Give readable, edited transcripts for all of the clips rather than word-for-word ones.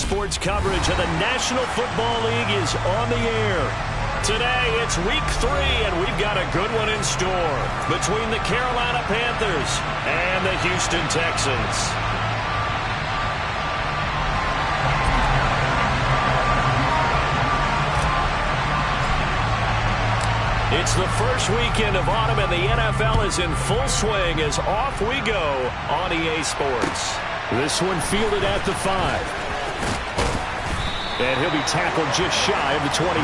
Sports coverage of the National Football League is on the air. Today, it's Week 3, and we've got a good one in store between the Carolina Panthers and the Houston Texans. It's the first weekend of autumn, and the NFL is in full swing as off we go on EA Sports. This one fielded at the 5. And he'll be tackled just shy of the 25.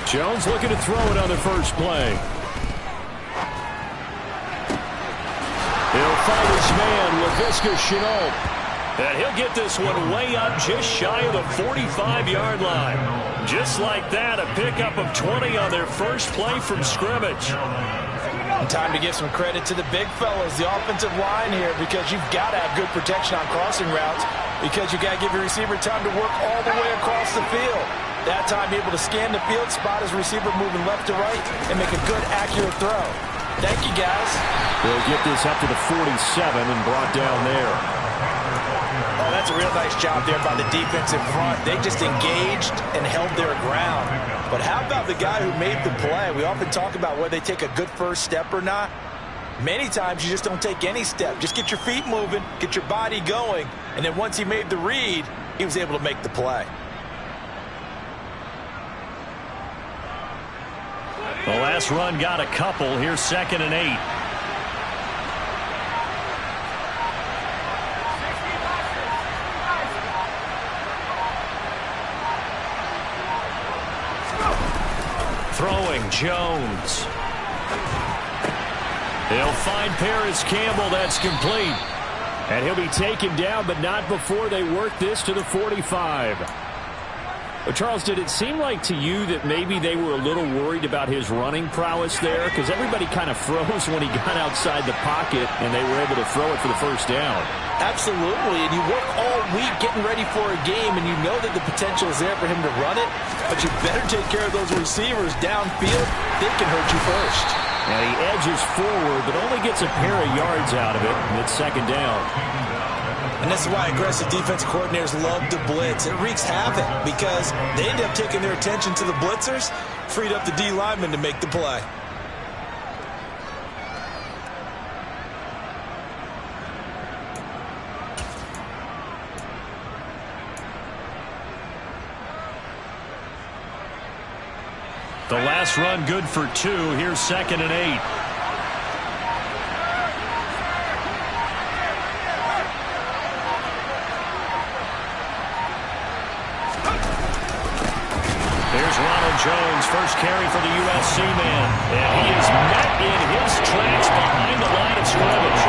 Jones looking to throw it on the first play. He'll find his man, Gfssl. And he'll get this one way up just shy of the 45-yard line. Just like that, a pickup of 20 on their first play from scrimmage. Time to give some credit to the big fellas, the offensive line here, because you've got to have good protection on crossing routes, because you got to give your receiver time to work all the way across the field. That time, be able to scan the field, spot his receiver moving left to right, and make a good, accurate throw. Thank you, guys. They'll get this up to the 47 and brought down there. Oh, that's a real nice job there by the defense in front. They just engaged and held their ground. But how about the guy who made the play? We often talk about whether they take a good first step or not. Many times you just don't take any step. Just get your feet moving, get your body going, and then once he made the read, he was able to make the play. The last run got a couple. Here's 2nd and 8. Throwing Jones. He'll find Paris Campbell. That's complete. And he'll be taken down, but not before they work this to the 45. Well, Charles, did it seem like to you that maybe they were a little worried about his running prowess there? Because everybody kind of froze when he got outside the pocket, and they were able to throw it for the first down. Absolutely, and you work all week getting ready for a game, and you know that the potential is there for him to run it, but you better take care of those receivers downfield. They can hurt you first. Now he edges forward, but only gets a pair of yards out of it, and it's 2nd down. And this is why aggressive defensive coordinators love to blitz. It wreaks havoc because they end up taking their attention to the blitzers, freed up the D lineman to make the play. The last run good for 2. Here's 2nd and 8. Jones, first carry for the USC man. And he is met in his tracks behind the line of scrimmage.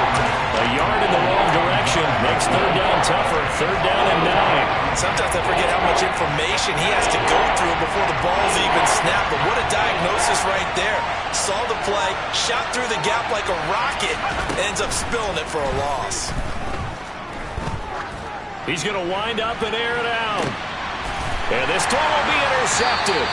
A yard in the wrong direction makes 3rd down tougher. 3rd down and 9. Sometimes I forget how much information he has to go through before the ball's even snapped. But what a diagnosis right there. Saw the play, shot through the gap like a rocket, ends up spilling it for a loss. He's going to wind up and air it out. And this throw will be intercepted.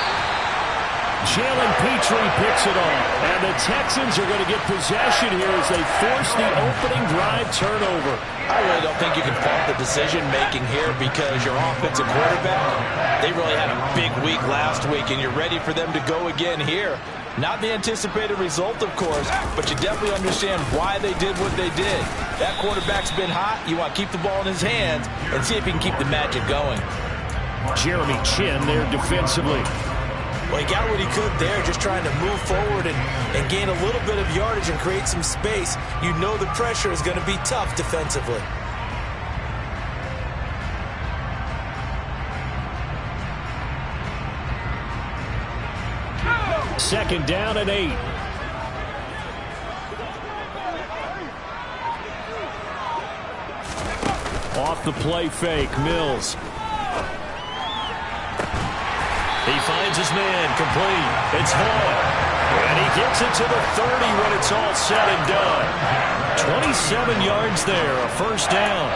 Jalen Petrie picks it off. And the Texans are going to get possession here as they force the opening drive turnover. I really don't think you can fault the decision-making here because your offensive quarterback, they really had a big week last week, and you're ready for them to go again here. Not the anticipated result, of course, but you definitely understand why they did what they did. That quarterback's been hot. You want to keep the ball in his hands and see if he can keep the magic going. Jeremy Chin there defensively. Well, he got what he could there, just trying to move forward and gain a little bit of yardage and create some space. You know the pressure is going to be tough defensively. Second down and 8. Off the play fake, Mills. He finds his man, complete. It's Hall. And he gets it to the 30 when it's all said and done. 27 yards there, a first down.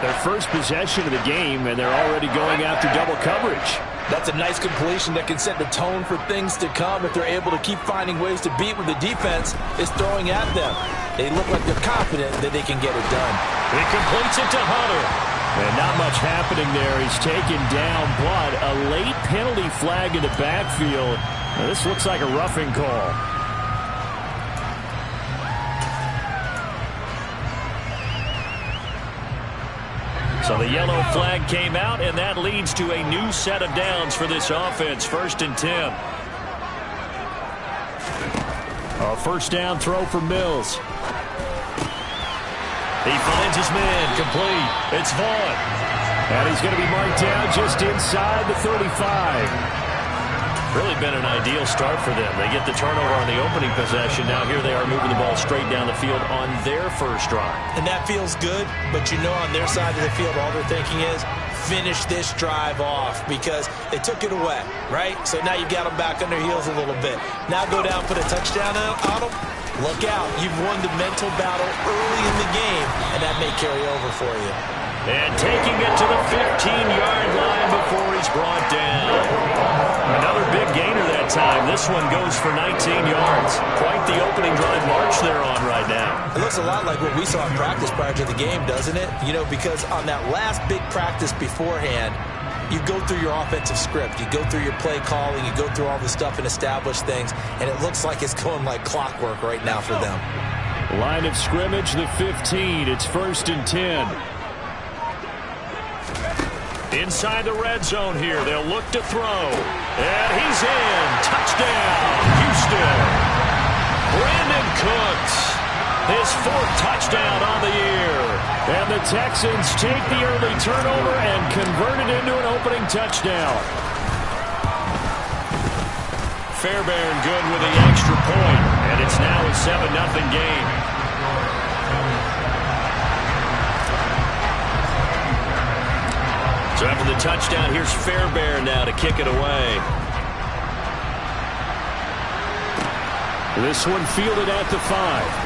Their first possession of the game, and they're already going after double coverage. That's a nice completion that can set the tone for things to come if they're able to keep finding ways to beat what the defense is throwing at them. They look like they're confident that they can get it done. He completes it to Hunter. And not much happening there. He's taken down, but a late penalty flag in the backfield. Now, this looks like a roughing call. So the yellow flag came out, and that leads to a new set of downs for this offense. 1st and 10. A first down throw for Mills. He finds his man, complete. It's Vaughn. And he's going to be marked down just inside the 35. Really been an ideal start for them. They get the turnover on the opening possession. Now here they are moving the ball straight down the field on their first drive. And that feels good, but you know on their side of the field all they're thinking is finish this drive off because they took it away, right? So now you got them back on their heels a little bit. Now go down, put a touchdown on them. Look out. You've won the mental battle early in the game, and that may carry over for you. And taking it to the 15-yard line before he's brought down. Another big gainer that time. This one goes for 19 yards. Quite the opening drive march they're on right now. It looks a lot like what we saw in practice prior to the game, doesn't it? You know, because on that last big practice beforehand, you go through your offensive script. You go through your play calling. You go through all the stuff and establish things. And it looks like it's going like clockwork right now for them. Line of scrimmage, the 15. It's 1st and 10. Inside the red zone here. They'll look to throw. And he's in. Touchdown, Houston. Brandon Cooks. His 4th touchdown on the year. And the Texans take the early turnover and convert it into an opening touchdown. Fairbairn good with the extra point. And it's now a 7-0 game. So after the touchdown, here's Fairbairn now to kick it away. This one fielded at the 5.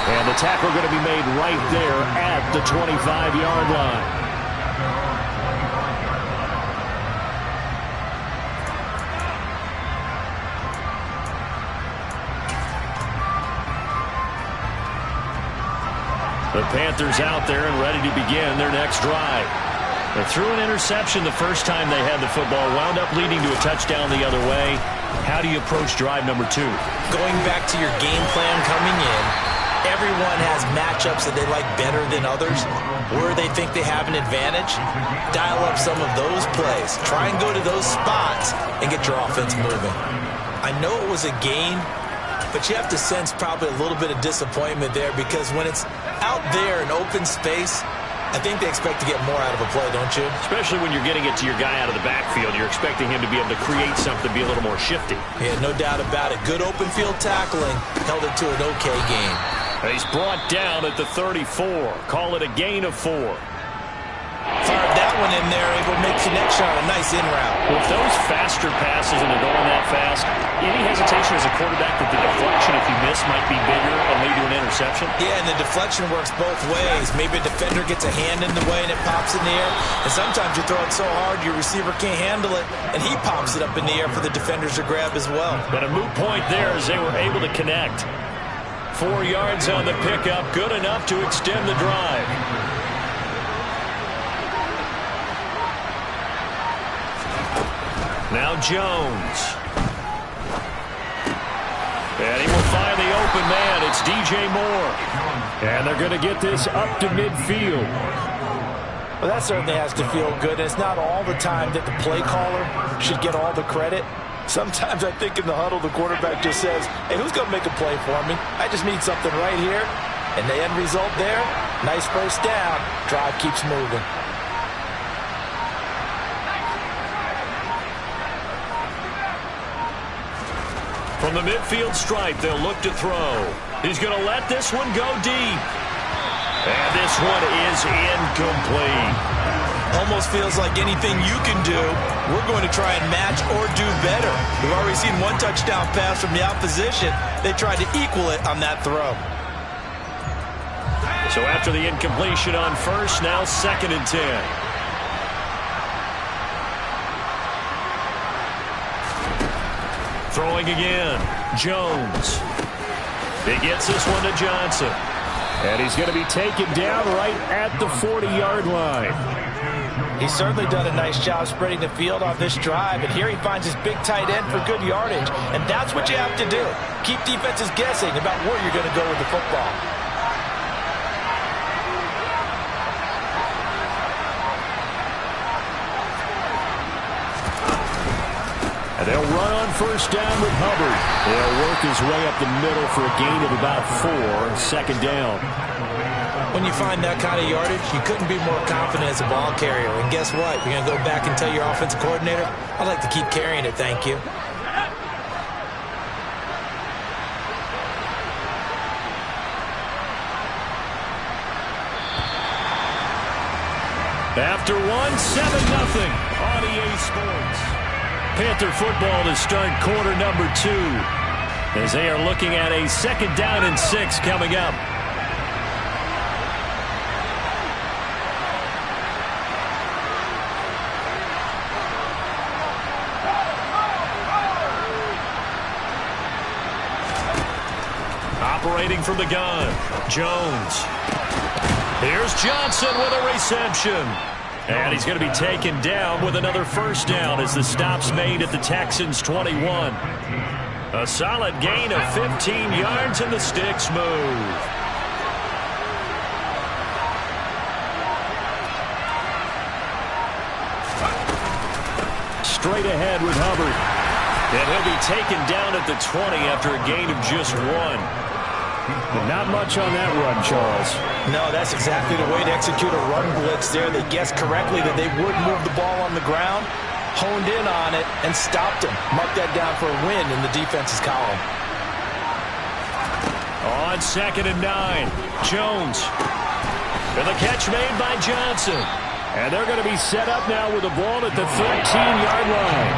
And the tackle going to be made right there at the 25-yard line. The Panthers out there and ready to begin their next drive. They threw an interception the first time they had the football, wound up leading to a touchdown the other way. How do you approach drive number 2? Going back to your game plan coming in, everyone has matchups that they like better than others, where they think they have an advantage. Dial up some of those plays. Try and go to those spots and get your offense moving. I know it was a gain, but you have to sense probably a little bit of disappointment there because when it's out there in open space, I think they expect to get more out of a play, don't you? Especially when you're getting it to your guy out of the backfield. You're expecting him to be able to create something, be a little more shifty. Yeah, no doubt about it. Good open field tackling held it to an okay game. He's brought down at the 34. Call it a gain of 4. Fired that one in there, able to make connection on a nice in route. With those faster passes and they're going that fast, any hesitation as a quarterback that the deflection, if you miss, might be bigger and lead to an interception? Yeah, and the deflection works both ways. Maybe a defender gets a hand in the way and it pops in the air. And sometimes you throw it so hard your receiver can't handle it, and he pops it up in the air for the defenders to grab as well. But a moot point there as they were able to connect. 4 yards on the pickup, good enough to extend the drive. Now Jones. And he will find the open man. It's DJ Moore. And they're going to get this up to midfield. Well, that certainly has to feel good. And it's not all the time that the play caller should get all the credit. Sometimes I think in the huddle, the quarterback just says, hey, who's going to make a play for me? I just need something right here. And the end result there, nice first down. Drive keeps moving. From the midfield stripe, they'll look to throw. He's going to let this one go deep. And this one is incomplete. Almost feels like anything you can do, we're going to try and match or do better. We've already seen one touchdown pass from the opposition. They tried to equal it on that throw. So after the incompletion on first, now 2nd and 10. Throwing again, Jones. He gets this one to Johnson. And he's going to be taken down right at the 40-yard line. He's certainly done a nice job spreading the field on this drive, and here he finds his big tight end for good yardage. And that's what you have to do. Keep defenses guessing about where you're going to go with the football. And they'll run on first down with Hubbard. He'll work his way up the middle for a gain of about 4, 2nd down. When you find that kind of yardage, you couldn't be more confident as a ball carrier. And guess what? You're going to go back and tell your offensive coordinator, I'd like to keep carrying it, thank you. After 1, 7-0 on EA Sports. Panther football to start quarter number 2 as they are looking at a 2nd down and 6 coming up. Operating from the gun, Jones. Here's Johnson with a reception. And he's going to be taken down with another first down as the stop's made at the Texans' 21. A solid gain of 15 yards and the sticks move. Straight ahead with Hubbard. And he'll be taken down at the 20 after a gain of just 1. But not much on that run, Charles. No, that's exactly the way to execute a run blitz there. They guessed correctly that they would move the ball on the ground, honed in on it, and stopped him. Mark that down for a win in the defense's column. On 2nd and 9, Jones. And the catch made by Johnson. And they're going to be set up now with the ball at the 13-yard line.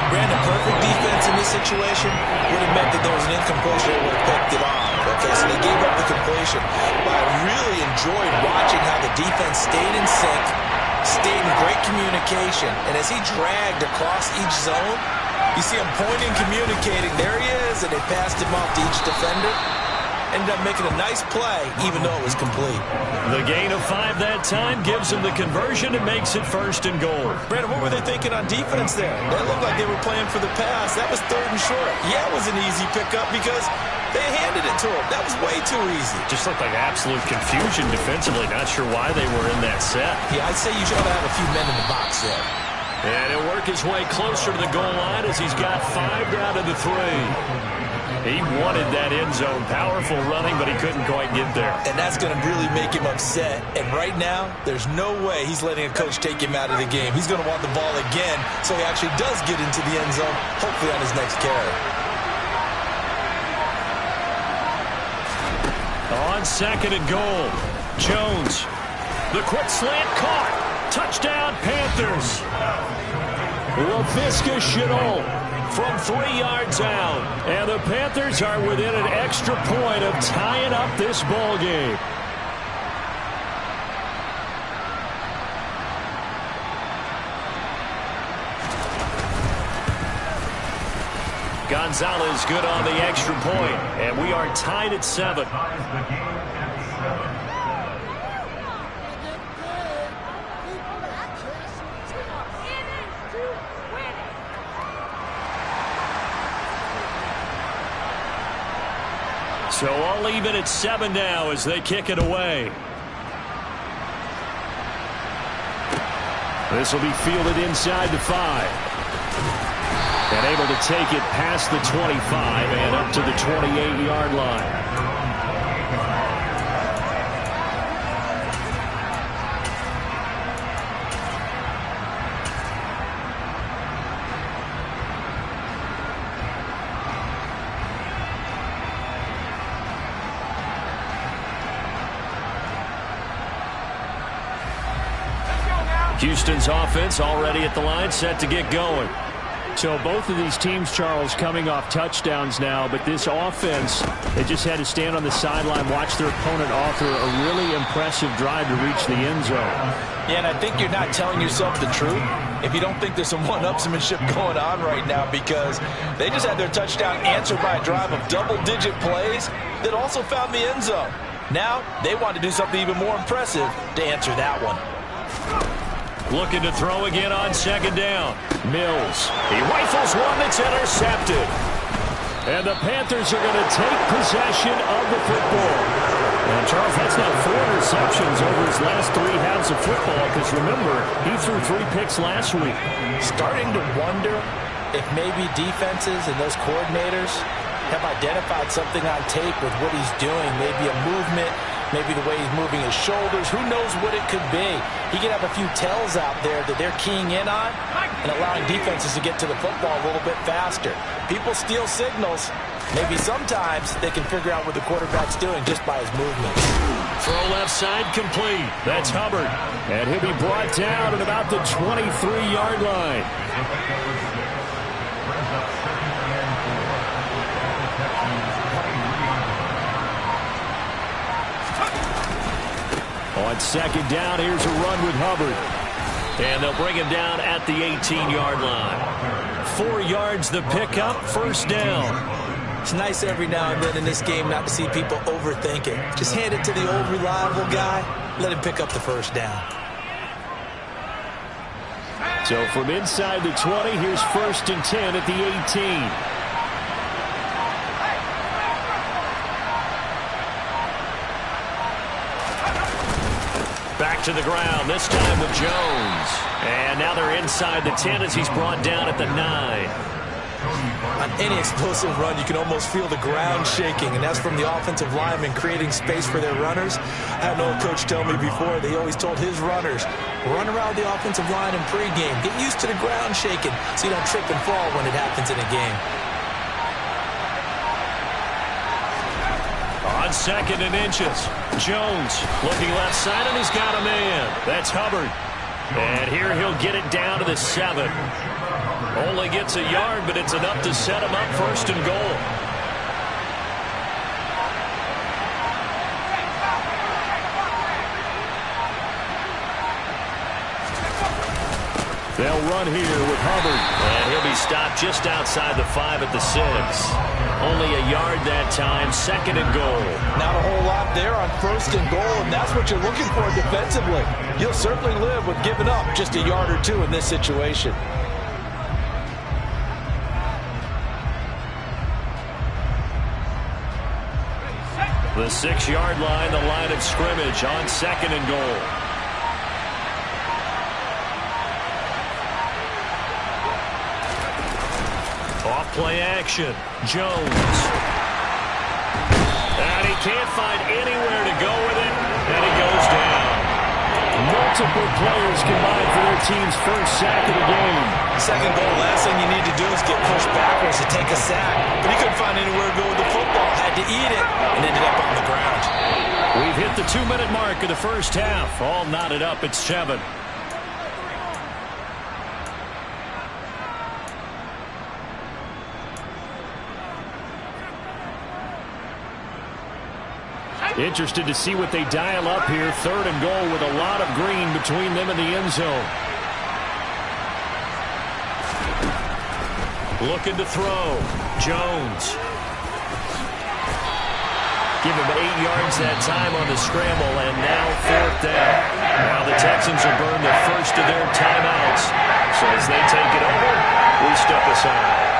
Brandon, perfect defense in this situation would have meant that there was an incompletion that would have picked it off. Okay, so they gave up the completion. But I really enjoyed watching how the defense stayed in sync, stayed in great communication. And as he dragged across each zone, you see him pointing, communicating. There he is, and they passed him off to each defender. Ended up making a nice play, even though it was complete. The gain of 5 that time gives them the conversion and makes it 1st and goal. Brandon, what were they thinking on defense there? That looked like they were playing for the pass. That was 3rd and short. Yeah, it was an easy pickup because they handed it to him. That was way too easy. Just looked like absolute confusion defensively. Not sure why they were in that set. Yeah, I'd say you should have a few men in the box there. And he'll work his way closer to the goal line as he's got 5 down to the 3. He wanted that end zone. Powerful running, but he couldn't quite get there. And that's going to really make him upset. And right now, there's no way he's letting a coach take him out of the game. He's going to want the ball again, so he actually does get into the end zone, hopefully on his next carry. On 2nd and goal, Jones. The quick slant caught. Touchdown, Panthers. LaVisca Chenault from 3 yards out. And the Panthers are within an extra point of tying up this ball game. Gonzalez good on the extra point, and we are tied at 7. So all even at 7 now as they kick it away. This will be fielded inside the 5. And able to take it past the 25 and up to the 28-yard line. Houston's offense already at the line, set to get going. So both of these teams, Charles, coming off touchdowns now, but this offense, they just had to stand on the sideline, watch their opponent author a really impressive drive to reach the end zone. Yeah, and I think you're not telling yourself the truth if you don't think there's some one-upsmanship going on right now, because they just had their touchdown answered by a drive of double-digit plays that also found the end zone. Now they want to do something even more impressive to answer that one. Looking to throw again on second down. Mills. He rifles one that's intercepted. And the Panthers are going to take possession of the football. And Charles, that's now 4 interceptions over his last 3 halves of football, because remember, he threw 3 picks last week. Starting to wonder if maybe defenses and those coordinators have identified something on tape with what he's doing, maybe a movement, maybe the way he's moving his shoulders. Who knows what it could be? He could have a few tells out there that they're keying in on and allowing defenses to get to the football a little bit faster. People steal signals. Maybe sometimes they can figure out what the quarterback's doing just by his movements. Throw left side complete. That's Hubbard. And he'll be brought down at about the 23-yard line. On second down, here's a run with Hubbard. And they'll bring him down at the 18-yard line. 4 yards the pickup, first down. It's nice every now and then in this game not to see people overthink it. Just hand it to the old reliable guy. Let him pick up the first down. So from inside the 20, here's 1st and 10 at the 18. Back to the ground, this time with Jones. And now they're inside the 10 as he's brought down at the 9. On any explosive run, you can almost feel the ground shaking, and that's from the offensive linemen creating space for their runners. I had an old coach tell me before, they always told his runners, run around the offensive line in pregame. Get used to the ground shaking so you don't trip and fall when it happens in a game. On 2nd and inches, Jones looking left side, and he's got a man. That's Hubbard. And here he'll get it down to the 7. Only gets a yard, but it's enough to set him up 1st and goal. They'll run here with Hubbard. And he'll be stopped just outside the 5 at the 6. Only a yard that time, 2nd and goal. Not a whole lot there on 1st and goal, and that's what you're looking for defensively. You'll certainly live with giving up just a yard or 2 in this situation. The 6-yard line, the line of scrimmage on 2nd and goal. Off play action. Jones. And he can't find anywhere to go with it, and he goes down. Multiple players combined for their team's first sack of the game. 2nd goal, last thing you need to do is get pushed backwards to take a sack. But he couldn't find anywhere to go with the football. Had to eat it and ended up on the ground. We've hit the 2-minute mark of the first half. All knotted up at 7. Interested to see what they dial up here. 3rd and goal with a lot of green between them and the end zone. Looking to throw. Jones. Give him 8 yards that time on the scramble, and now 4th down. Now the Texans will burn the first of their timeouts. So as they take it over, we step aside.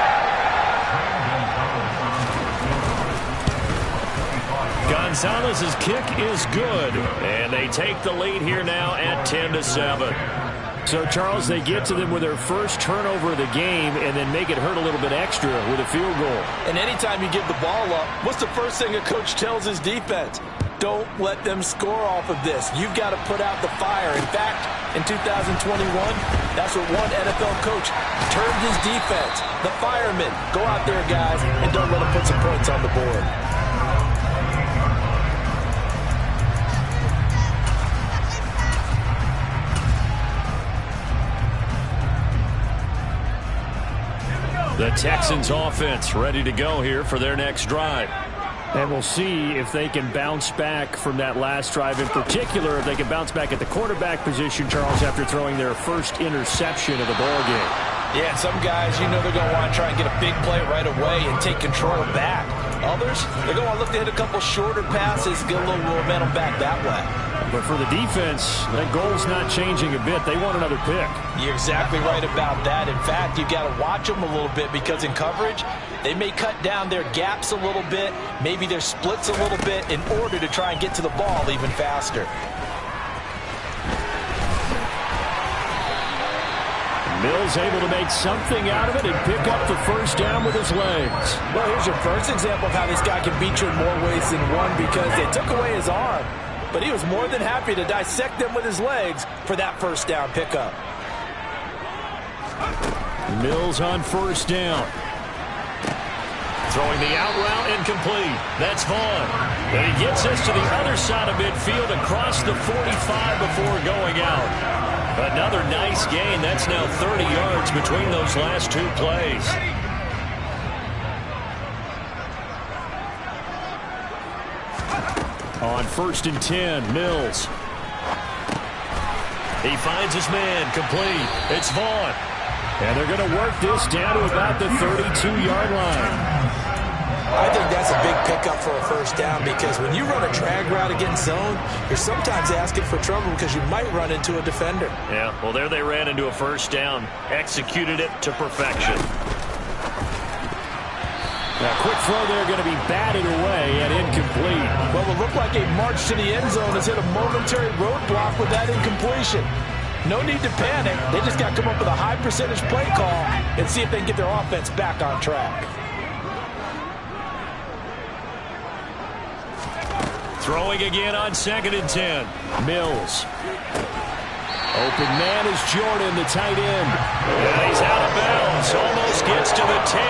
Gonzalez's kick is good, and they take the lead here now at 10-7. So, Charles, they get to them with their first turnover of the game and then make it hurt a little bit extra with a field goal. And anytime you give the ball up, what's the first thing a coach tells his defense? Don't let them score off of this. You've got to put out the fire. In fact, in 2021, that's what one NFL coach termed his defense. The firemen. Go out there, guys, and don't let them put some points on the board. The Texans offense ready to go here for their next drive. And we'll see if they can bounce back from that last drive. In particular, if they can bounce back at the quarterback position, Charles, after throwing their first interception of the ball game. Yeah, and some guys, you know they're going to want to try and get a big play right away and take control back. Others, they're going to look to hit a couple shorter passes, get a little momentum back that way. But for the defense, that goal's not changing a bit. They want another pick. You're exactly right about that. In fact, you've got to watch them a little bit because in coverage, they may cut down their gaps a little bit, maybe their splits a little bit in order to try and get to the ball even faster. Mills able to make something out of it and pick up the first down with his legs. Well, here's your first example of how this guy can beat you in more ways than one because they took away his arm. But he was more than happy to dissect them with his legs for that first down pickup. Mills on first down. Throwing the out route incomplete. That's Vaughn. And he gets us to the other side of midfield across the 45 before going out. Another nice gain. That's now 30 yards between those last two plays. On 1st and 10, Mills. He finds his man, complete. It's Vaughn. And they're going to work this down to about the 32-yard line. I think that's a big pickup for a first down because when you run a drag route against zone, you're sometimes asking for trouble because you might run into a defender. Yeah, well, there they ran into a first down, executed it to perfection. Now, quick throw there going to be batted away and incomplete. Well, it looked like a march to the end zone has hit a momentary roadblock with that incompletion. No need to panic. They just got to come up with a high percentage play call and see if they can get their offense back on track. Throwing again on 2nd and 10. Mills. Open man is Jordan, the tight end. And he's out of bounds. Almost gets to the 10.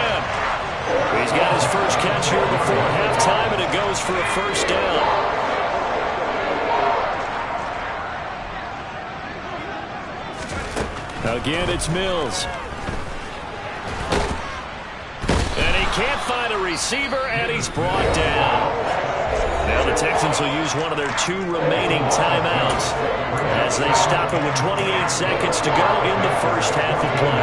He's got his first catch here before halftime, and it goes for a first down. Again, it's Mills. And he can't find a receiver, and he's brought down. Now the Texans will use one of their 2 remaining timeouts as they stop it with 28 seconds to go in the first half of play.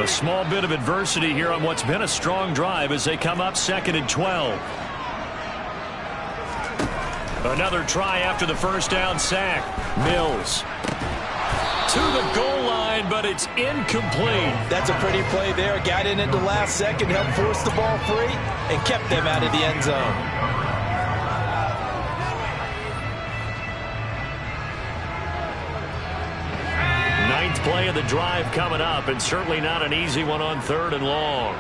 A small bit of adversity here on what's been a strong drive as they come up 2nd and 12. Another try after the first down sack. Mills to the goal line, but it's incomplete. That's a pretty play there. Got in at the last second, helped force the ball free, and kept them out of the end zone. Ninth play of the drive coming up, and certainly not an easy one on 3rd and long.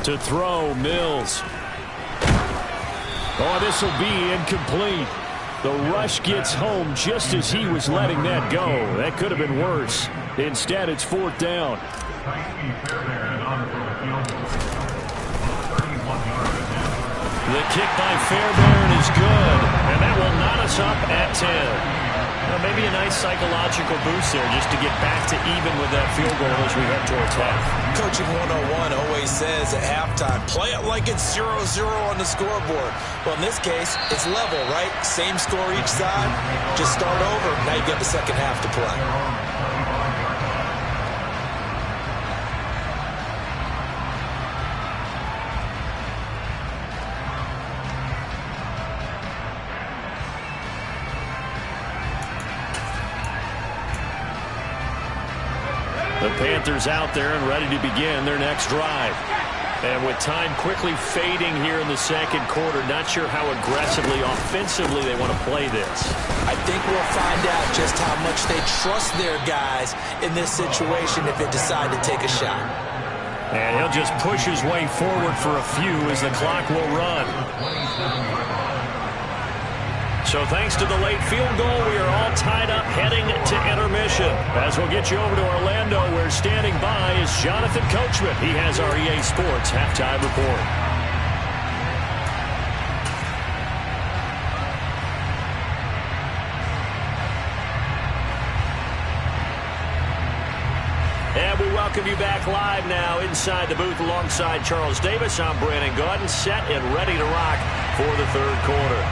To throw, Mills. Oh, this will be incomplete. The rush gets home just as he was letting that go. That could have been worse. Instead, it's 4th down. The kick by Fairbairn is good, and that will knot us up at 10. Well, maybe a nice psychological boost there just to get back to even with that field goal as we head towards half. Coaching 101 always says at halftime, play it like it's 0-0 on the scoreboard. Well, in this case, it's level, right? Same score each side. Just start over. Now you got the second half to play. The Panthers out there and ready to begin their next drive. And with time quickly fading here in the second quarter, not sure how aggressively, offensively they want to play this. I think we'll find out just how much they trust their guys in this situation if they decide to take a shot. And he'll just push his way forward for a few as the clock will run. So thanks to the late field goal, we are all tied up heading to intermission. As we'll get you over to Orlando, where standing by is Jonathan Coachman. He has our EA Sports halftime report. welcome you back live now inside the booth alongside Charles Davis. I'm Brandon Gaudin, set and ready to rock for the third quarter.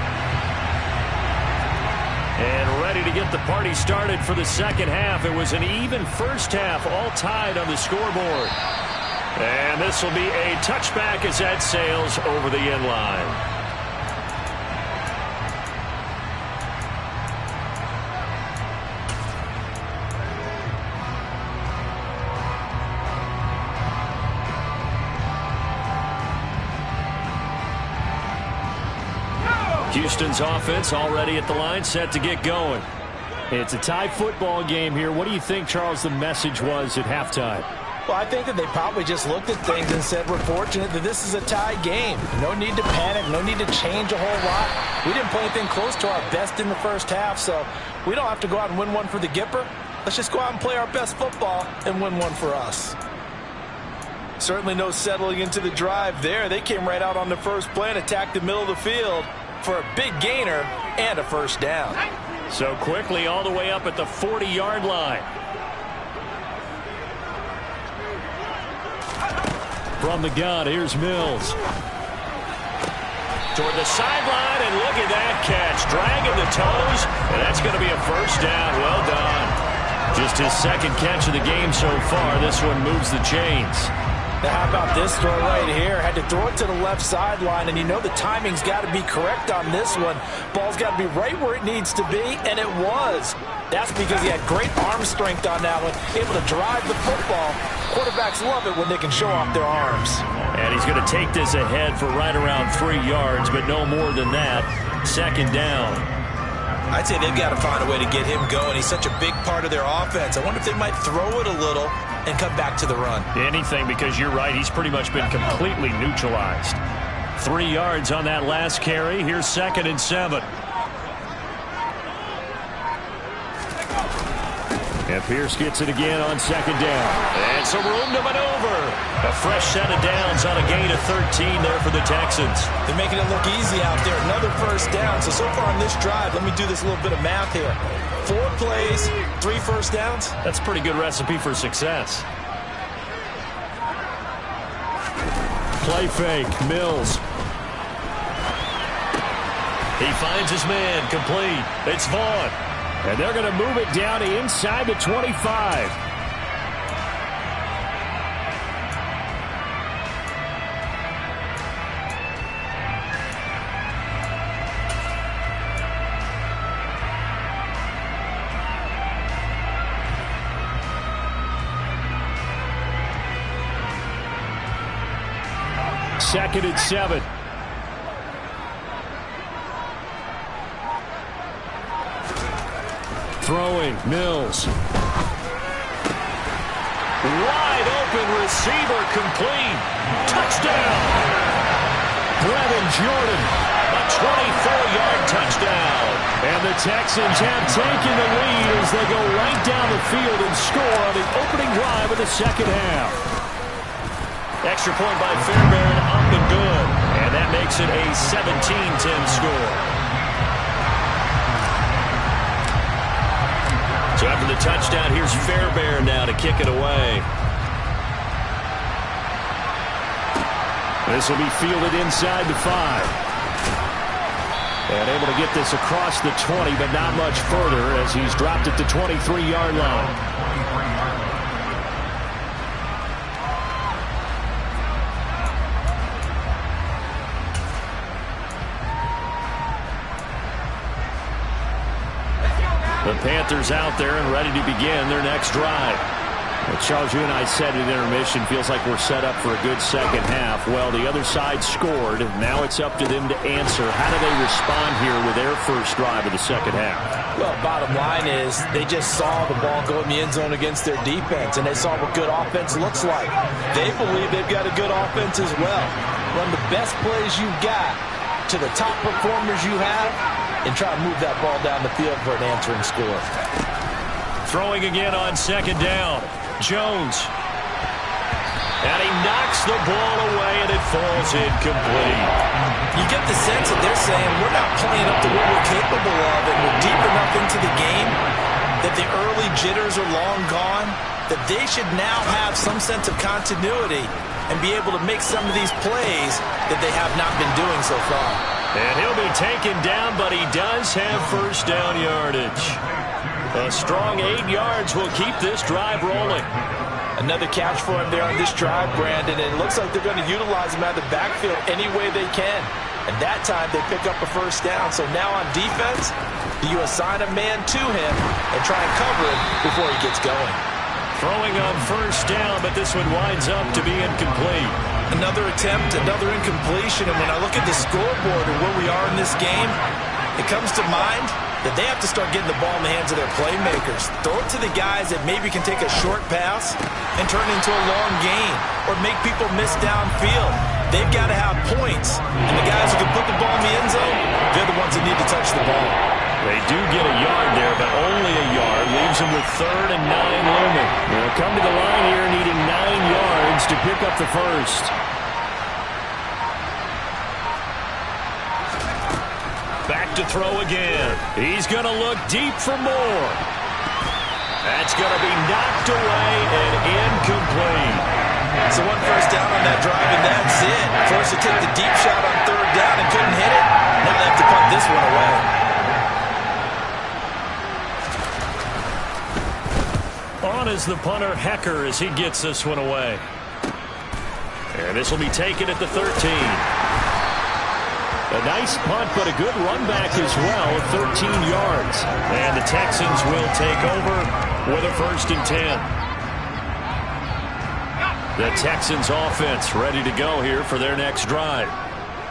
And ready to get the party started for the second half. It was an even first half, all tied on the scoreboard. And this will be a touchback as that sails over the end line. Houston's offense already at the line, set to get going. It's a tie football game here. What do you think, Charles, the message was at halftime? Well, I think that they probably just looked at things and said, we're fortunate that this is a tie game. No need to panic, no need to change a whole lot. We didn't play anything close to our best in the first half, so we don't have to go out and win one for the Gipper. Let's just go out and play our best football and win one for us. Certainly no settling into the drive there. They came right out on the first play and attacked the middle of the field for a big gainer and a first down. So quickly all the way up at the 40-yard line. From the gun, here's Mills. Toward the sideline, and look at that catch. Dragging the toes, and that's going to be a first down. Well done. Just his second catch of the game so far. This one moves the chains. Now how about this throw right here? Had to throw it to the left sideline, and you know the timing's got to be correct on this one. Ball's got to be right where it needs to be, and it was. That's because he had great arm strength on that one, able to drive the football. Quarterbacks love it when they can show off their arms. And he's going to take this ahead for right around 3 yards, but no more than that. Second down. I'd say they've got to find a way to get him going. He's such a big part of their offense. I wonder if they might throw it a little and come back to the run. Anything, because you're right. He's pretty much been completely neutralized. 3 yards on that last carry. Here's 2nd and 7. And Pierce gets it again on 2nd down. And some room to maneuver. A fresh set of downs on a gain of 13 there for the Texans. They're making it look easy out there. Another first down. So far on this drive, let me do this little bit of math here. 4 plays, 3 first downs. That's a pretty good recipe for success. Play fake, Mills. He finds his man, complete. It's Vaughn. And they're going to move it down to inside the 25. Second and 7. Throwing, Mills. Wide open receiver, complete. Touchdown. Brevin Jordan, a 24-yard touchdown. And the Texans have taken the lead as they go right down the field and score on the opening drive of the second half. Extra point by Fairbairn, up and good. And that makes it a 17-10 score. So after the touchdown, here's Fairbairn now to kick it away. This will be fielded inside the 5. And able to get this across the 20, but not much further as he's dropped at the 23-yard line. The Panthers out there and ready to begin their next drive. Well, Charles, you and I said at intermission, feels like we're set up for a good second half. Well, the other side scored. Now it's up to them to answer. How do they respond here with their first drive of the second half? Well, bottom line is they just saw the ball go in the end zone against their defense, and they saw what good offense looks like. They believe they've got a good offense as well. Run the best plays you've got to the top performers you have, and try to move that ball down the field for an answering score. Throwing again on second down. Jones. And he knocks the ball away, and it falls incomplete. You get the sense that they're saying we're not playing up to what we're capable of, and we're deep enough into the game that the early jitters are long gone. that they should now have some sense of continuity and be able to make some of these plays that they have not been doing so far. And he'll be taken down, but he does have first down yardage. A strong 8 yards will keep this drive rolling. Another catch for him there on this drive, Brandon. And it looks like they're going to utilize him out of the backfield any way they can. And that time they pick up a first down. So now on defense, do you assign a man to him and try and cover him before he gets going? Throwing on first down, but this one winds up to be incomplete. Another attempt, another incompletion. And when I look at the scoreboard and where we are in this game, it comes to mind that they have to start getting the ball in the hands of their playmakers. Throw it to the guys that maybe can take a short pass and turn it into a long gain or make people miss downfield. They've got to have points. And the guys who can put the ball in the end zone, they're the ones that need to touch the ball. They do get a yard there, but only a yard. Leaves them with 3rd and 9 looming. They'll come to the line here needing 9 yards to pick up the first. Back to throw again. He's going to look deep for more. That's going to be knocked away and incomplete. So one first down on that drive, and that's it. Forced to take the deep shot on 3rd down and couldn't hit it. Now they have to punt this one away. On is the punter, Hecker, as he gets this one away. And this will be taken at the 13. A nice punt, but a good run back as well, 13 yards. And the Texans will take over with a 1st and 10. The Texans offense ready to go here for their next drive.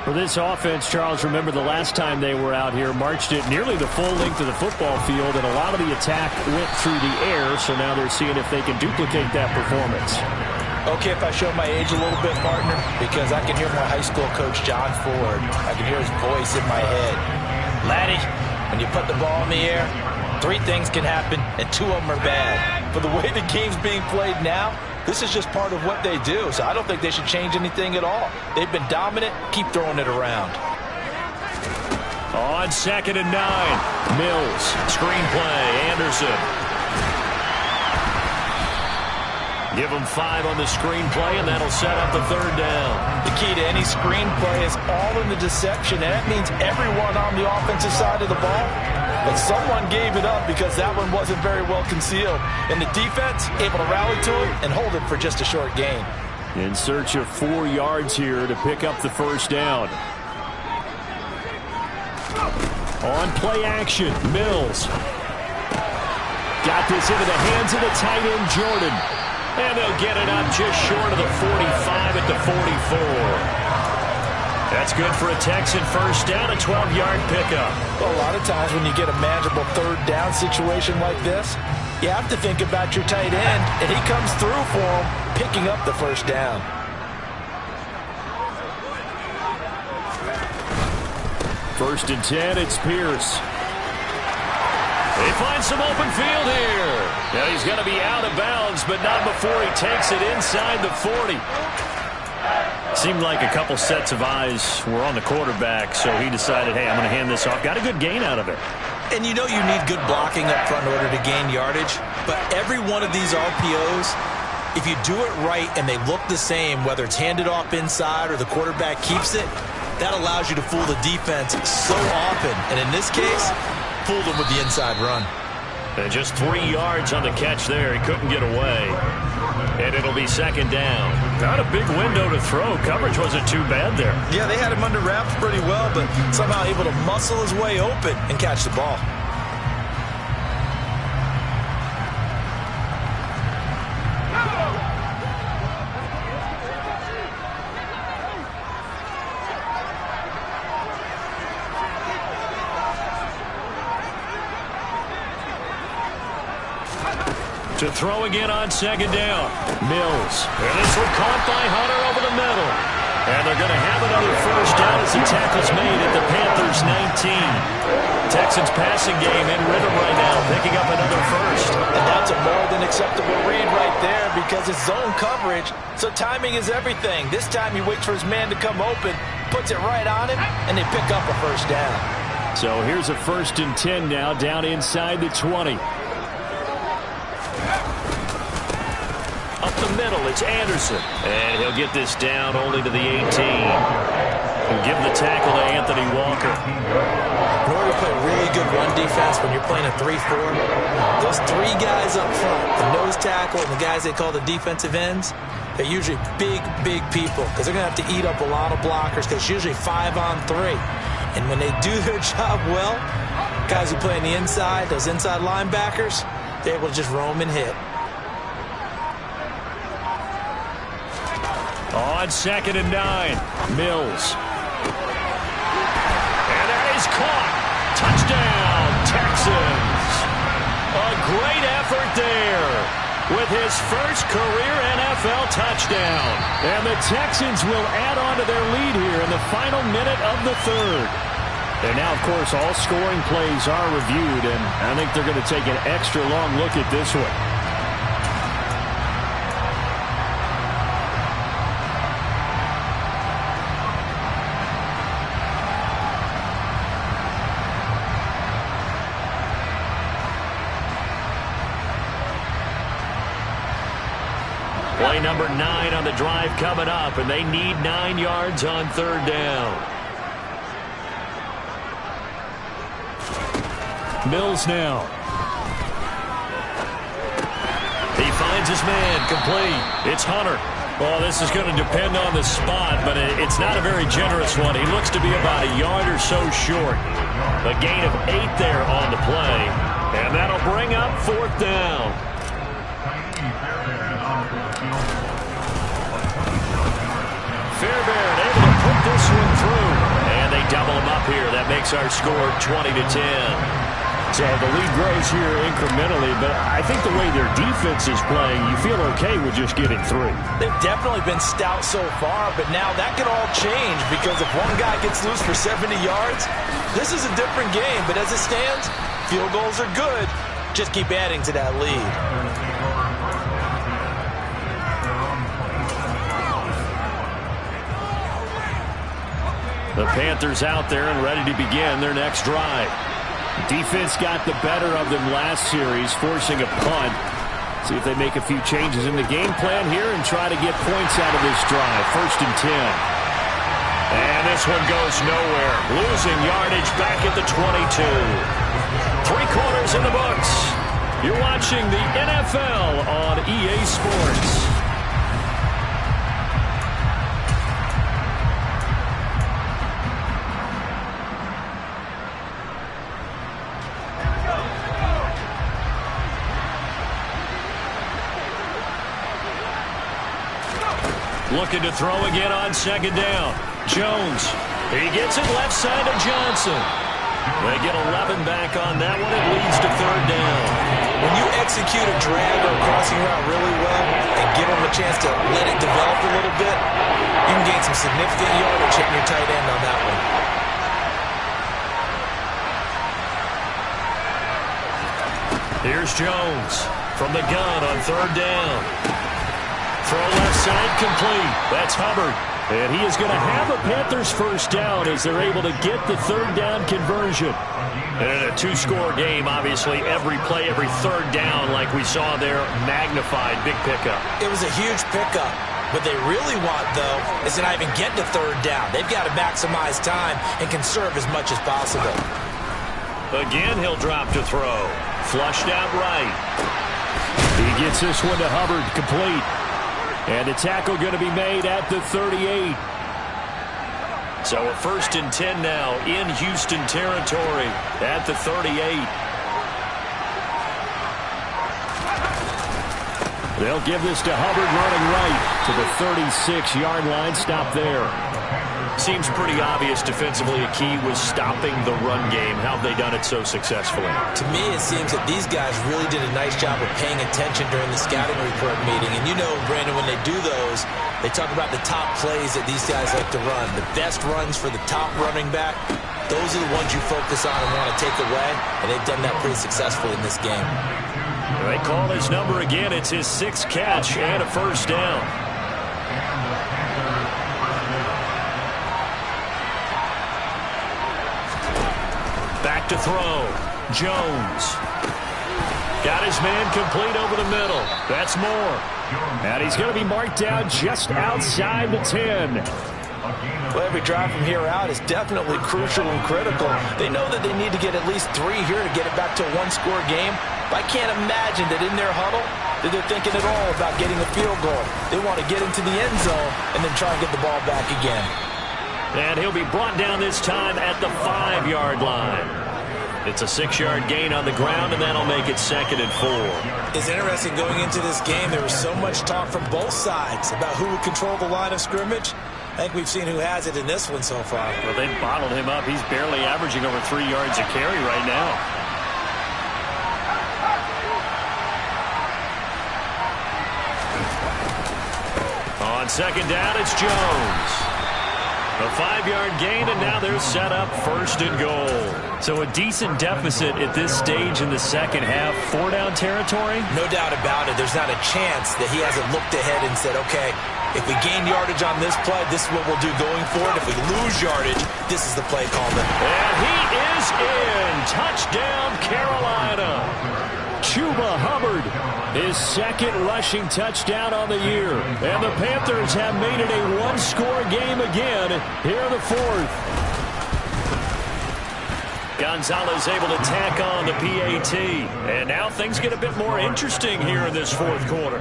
For this offense, Charles, remember the last time they were out here, marched it nearly the full length of the football field, and a lot of the attack went through the air, so now they're seeing if they can duplicate that performance. Okay, if I show my age a little bit, partner, because I can hear my high school coach, John Ford. I can hear his voice in my head. Laddie, when you put the ball in the air, 3 things can happen, and 2 of them are bad. For the way the game's being played now, this is just part of what they do, so I don't think they should change anything at all. They've been dominant. Keep throwing it around. On 2nd and 9, Mills, screenplay, Anderson. Give them 5 on the screenplay, and that'll set up the 3rd down. The key to any screenplay is all in the deception, and that means everyone on the offensive side of the ball. But someone gave it up because that one wasn't very well concealed. And the defense able to rally to it and hold it for just a short gain. In search of 4 yards here to pick up the first down. On play action, Mills. Got this into the hands of the tight end, Jordan. And they'll get it up just short of the 45 at the 44. That's good for a Texan first down, a 12-yard pickup. Well, a lot of times when you get a manageable 3rd down situation like this, you have to think about your tight end, and he comes through for him, picking up the first down. First and 10, it's Pierce. They find some open field here. Now he's going to be out of bounds, but not before he takes it inside the 40. Seemed like a couple sets of eyes were on the quarterback, so he decided, hey, I'm going to hand this off. Got a good gain out of it. And you know you need good blocking up front in order to gain yardage, but every one of these RPOs, if you do it right and they look the same, whether it's handed off inside or the quarterback keeps it, that allows you to fool the defense so often. And in this case, fooled them with the inside run. And just 3 yards on the catch there. He couldn't get away. And it'll be 2nd down. Not a big window to throw. Coverage wasn't too bad there. Yeah, they had him under wraps pretty well, but somehow able to muscle his way open and catch the ball. To throw again on 2nd down. Mills. And this one caught by Hunter over the middle. And they're going to have another first down as the tackle's made at the Panthers' 19. Texans passing game in rhythm right now, picking up another first. And that's a more than acceptable read right there because it's zone coverage, so timing is everything. This time he waits for his man to come open, puts it right on him, and they pick up a first down. So here's a 1st and 10 now, down inside the 20. it's Anderson. And he'll get this down only to the 18. He'll give the tackle to Anthony Walker. In order to play really good run defense when you're playing a 3-4, those three guys up front, the nose tackle and the guys they call the defensive ends, they're usually big, big people because they're going to have to eat up a lot of blockers because it's usually 5-on-3. And when they do their job well, guys who play on the inside, those inside linebackers, they're able to just roam and hit. On 2nd and 9, Mills. And that is caught. Touchdown, Texans. A great effort there with his first career NFL touchdown. And the Texans will add on to their lead here in the final minute of the third. And now, of course, all scoring plays are reviewed, and I think they're going to take an extra long look at this one. Play number 9 on the drive coming up, and they need 9 yards on 3rd down. Mills now. He finds his man, complete. It's Hunter. Well, this is going to depend on the spot, but it's not a very generous one. He looks to be about a yard or so short. A gain of 8 there on the play, and that'll bring up 4th down. Fairbairn able to put this one through, and they double him up here. That makes our score 20-10. So the lead grows here incrementally, but I think the way their defense is playing, you feel okay with just getting 3. They've definitely been stout so far, but now that could all change because if one guy gets loose for 70 yards, this is a different game. But as it stands, field goals are good. Just keep adding to that lead. The Panthers out there and ready to begin their next drive. Defense got the better of them last series, forcing a punt. See if they make a few changes in the game plan here and try to get points out of this drive. 1st and 10. And this one goes nowhere. Losing yardage back at the 22. 3 quarters in the books. You're watching the NFL on EA Sports. Looking to throw again on 2nd down. Jones. He gets it left side to Johnson. They get 11 back on that one. It leads to 3rd down. When you execute a drag or a crossing route really well and give them a chance to let it develop a little bit, you can gain some significant yardage hitting your tight end on that one. Here's Jones from the gun on 3rd down. Throw left side complete. That's Hubbard. And he is going to have a Panthers 1st down as they're able to get the 3rd down conversion. And in a 2-score game, obviously, every play, every 3rd down, like we saw there, magnified. Big pickup. It was a huge pickup. What they really want, though, is to not even get to 3rd down. They've got to maximize time and conserve as much as possible. Again, he'll drop to throw. Flushed out right. He gets this one to Hubbard, complete. And the tackle going to be made at the 38. So a 1st and 10 now in Houston territory at the 38. They'll give this to Hubbard running right to the 36-yard line. Stop there. Seems pretty obvious defensively a key was stopping the run game. How have they done it so successfully? To me, it seems that these guys really did a nice job of paying attention during the scouting report meeting. And you know, Brandon, when they do those, they talk about the top plays that these guys like to run. The best runs for the top running back, those are the ones you focus on and want to take away. And they've done that pretty successfully in this game. They call his number again. It's his 6th catch and a 1st down. Back to throw. Jones. Got his man complete over the middle. That's Moore. And he's going to be marked down just outside the 10. Well, every drive from here out is definitely crucial and critical. They know that they need to get at least 3 here to get it back to a one-score game. But I can't imagine that in their huddle that they're thinking at all about getting a field goal. They want to get into the end zone and then try and get the ball back again. And he'll be brought down this time at the 5-yard line. It's a 6-yard gain on the ground, and that'll make it 2nd and 4. It's interesting going into this game. There was so much talk from both sides about who would control the line of scrimmage. I think we've seen who has it in this one so far. Well, they've bottled him up. He's barely averaging over 3 yards a carry right now. On 2nd down, it's Jones. A 5-yard gain, and now they're set up 1st and goal. So a decent deficit at this stage in the second half. 4-down territory? No doubt about it. There's not a chance that he hasn't looked ahead and said, okay, if we gain yardage on this play, this is what we'll do going forward. If we lose yardage, this is the play called. And he is in. Touchdown, Carolina. Chuba Hubbard, his 2nd rushing touchdown on the year. And the Panthers have made it a one-score game again here in the 4th. Gonzalez able to tack on the PAT. And now things get a bit more interesting here in this 4th quarter.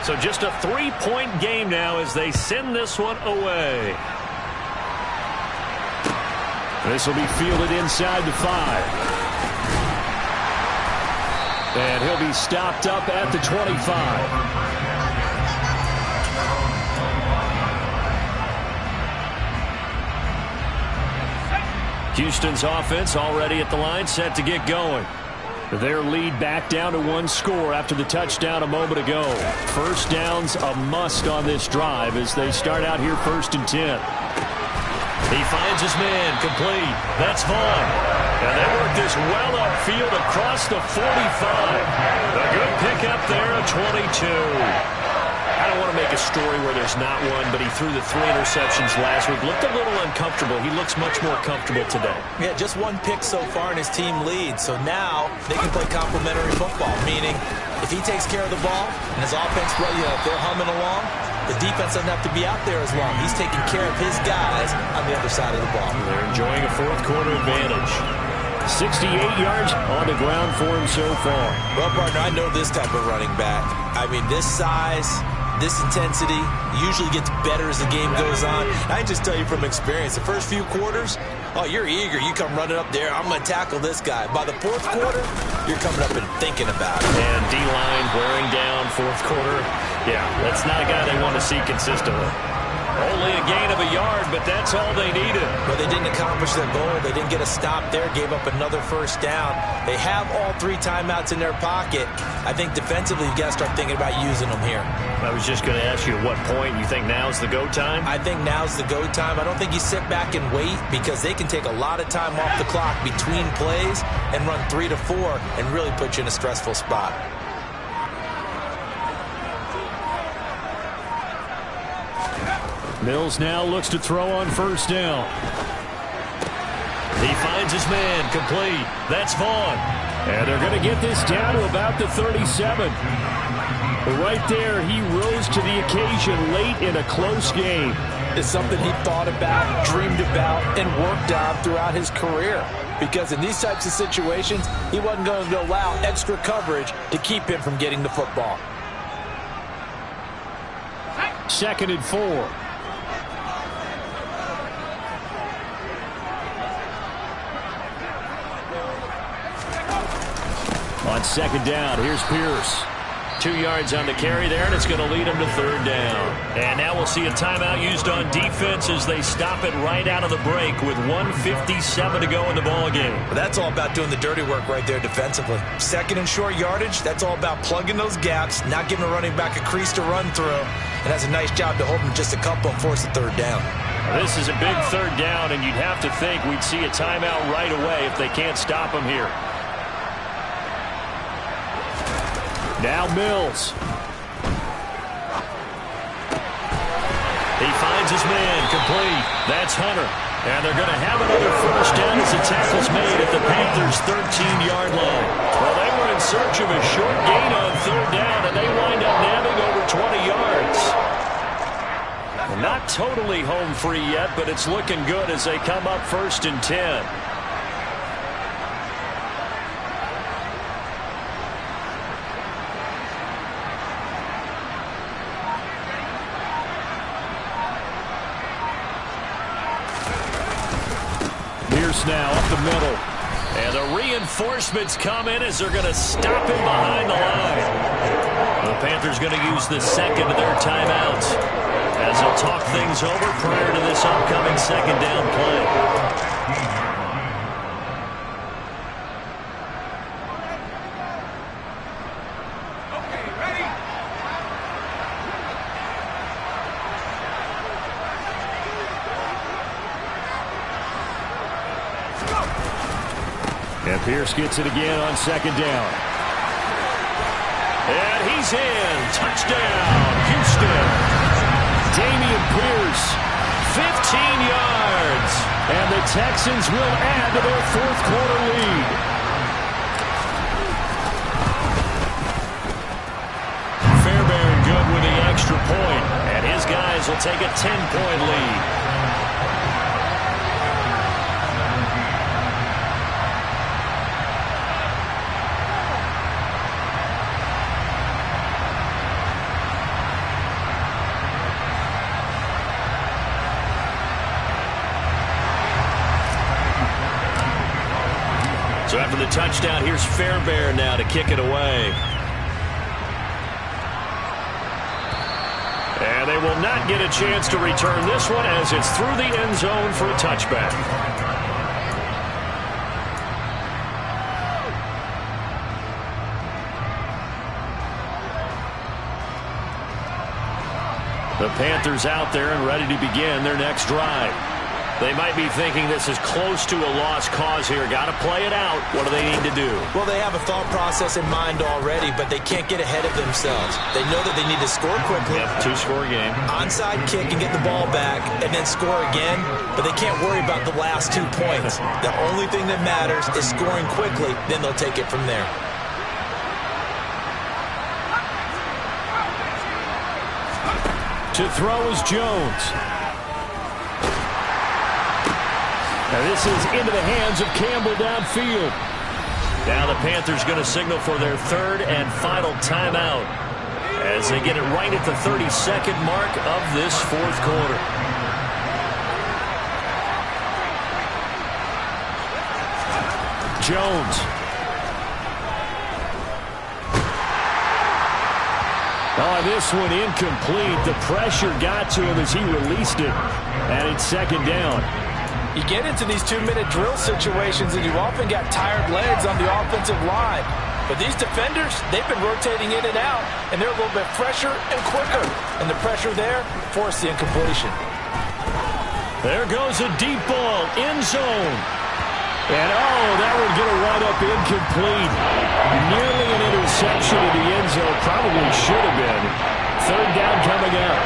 So just a 3-point game now as they send this one away. This will be fielded inside the 5. And he'll be stopped up at the 25. Houston's offense already at the line, set to get going. Their lead back down to 1 score after the touchdown a moment ago. First down's a must on this drive as they start out here 1st and 10. He finds his man complete. That's Vaughn. And they work this well upfield across the 45. A good pickup there, a 22. I don't want to make a story where there's not one, but he threw the 3 interceptions last week. Looked a little uncomfortable. He looks much more comfortable today. Yeah, just 1 pick so far and his team leads. So now they can play complementary football, meaning if he takes care of the ball and his offense, if they're humming along, the defense doesn't have to be out there as long. He's taking care of his guys on the other side of the ball. They're enjoying a 4th quarter advantage. 68 yards on the ground for him so far. Well, partner, I know this type of running back. I mean, this size, this intensity usually gets better as the game goes on. I can just tell you from experience, the first few quarters, oh, you're eager. You come running up there. I'm going to tackle this guy. By the 4th quarter, you're coming up and thinking about it. And D-line wearing down 4th quarter. Yeah, that's not a guy they want to see consistently. Only a gain of a yard, but that's all they needed. But they didn't accomplish their goal. They didn't get a stop there, gave up another 1st down. They have all 3 timeouts in their pocket. I think defensively you've got to start thinking about using them here. I was just going to ask you at what point you think now's the go time? I think now's the go time. I don't think you sit back and wait because they can take a lot of time off the clock between plays and run 3 to 4 and really put you in a stressful spot. Mills now looks to throw on 1st down. He finds his man complete. That's Vaughn. And they're going to get this down to about the 37. Right there, he rose to the occasion late in a close game. It's something he thought about, dreamed about, and worked on throughout his career. Because in these types of situations, he wasn't going to allow extra coverage to keep him from getting the football. 2nd and 4. On 2nd down, here's Pierce. 2 yards on the carry there, and it's going to lead him to 3rd down. And now we'll see a timeout used on defense as they stop it right out of the break with 1:57 to go in the ballgame. That's all about doing the dirty work right there defensively. 2nd and short yardage, that's all about plugging those gaps, not giving a running back a crease to run through, and that's a nice job to hold him just a couple and force the 3rd down. This is a big 3rd down, and you'd have to think we'd see a timeout right away if they can't stop him here. Now Mills. He finds his man complete. That's Hunter. And they're going to have another first down as the tackle's made at the Panthers' 13-yard line. Well, they were in search of a short gain on third down, and they wind up nabbing over 20 yards. Well, not totally home free yet, but it's looking good as they come up 1st and 10. Now up the middle, and the reinforcements come in as they're going to stop him behind the line. The Panthers going to use the second of their timeouts as they'll talk things over prior to this upcoming second down play. And Pierce gets it again on second down. And he's in. Touchdown, Houston. Dameon Pierce, 15 yards. And the Texans will add to their fourth-quarter lead. Fairbairn good with the extra point. And his guys will take a 10-point lead. So after the touchdown, here's Fairbairn now to kick it away. And they will not get a chance to return this one as it's through the end zone for a touchback. The Panthers out there and ready to begin their next drive. They might be thinking this is close to a lost cause here. Got to play it out. What do they need to do? Well, they have a thought process in mind already, but they can't get ahead of themselves. They know that they need to score quickly. Yep, two-score game. Onside kick and get the ball back and then score again, but they can't worry about the last 2 points. The only thing that matters is scoring quickly, then they'll take it from there. To throw is Jones. Now this is into the hands of Campbell downfield. Now the Panthers going to signal for their third and final timeout as they get it right at the 32nd mark of this fourth quarter. Jones. Oh, this one incomplete. The pressure got to him as he released it. And it's second down. You get into these 2-minute drill situations and you often got tired legs on the offensive line. But these defenders, they've been rotating in and out, and they're a little bit fresher and quicker. And the pressure there forced the incompletion. There goes a deep ball, end zone. And, oh, that would get a run-up incomplete. Nearly an interception in the end zone. Probably should have been. Third down coming up.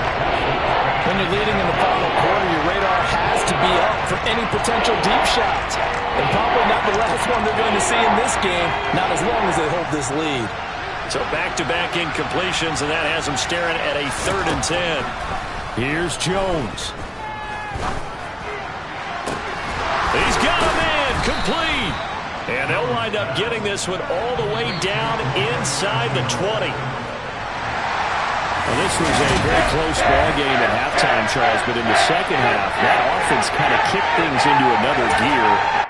When you're leading in the final quarter, your radar has to be up for any potential deep shots. And probably not the last one they're going to see in this game, not as long as they hold this lead. So back-to-back incompletions, and that has them staring at a 3rd and 10. Here's Jones. He's got a man, complete. And they'll wind up getting this one all the way down inside the 20. Well, this was a very close ball game at halftime, Charles, but in the second half, that offense kind of kicked things into another gear.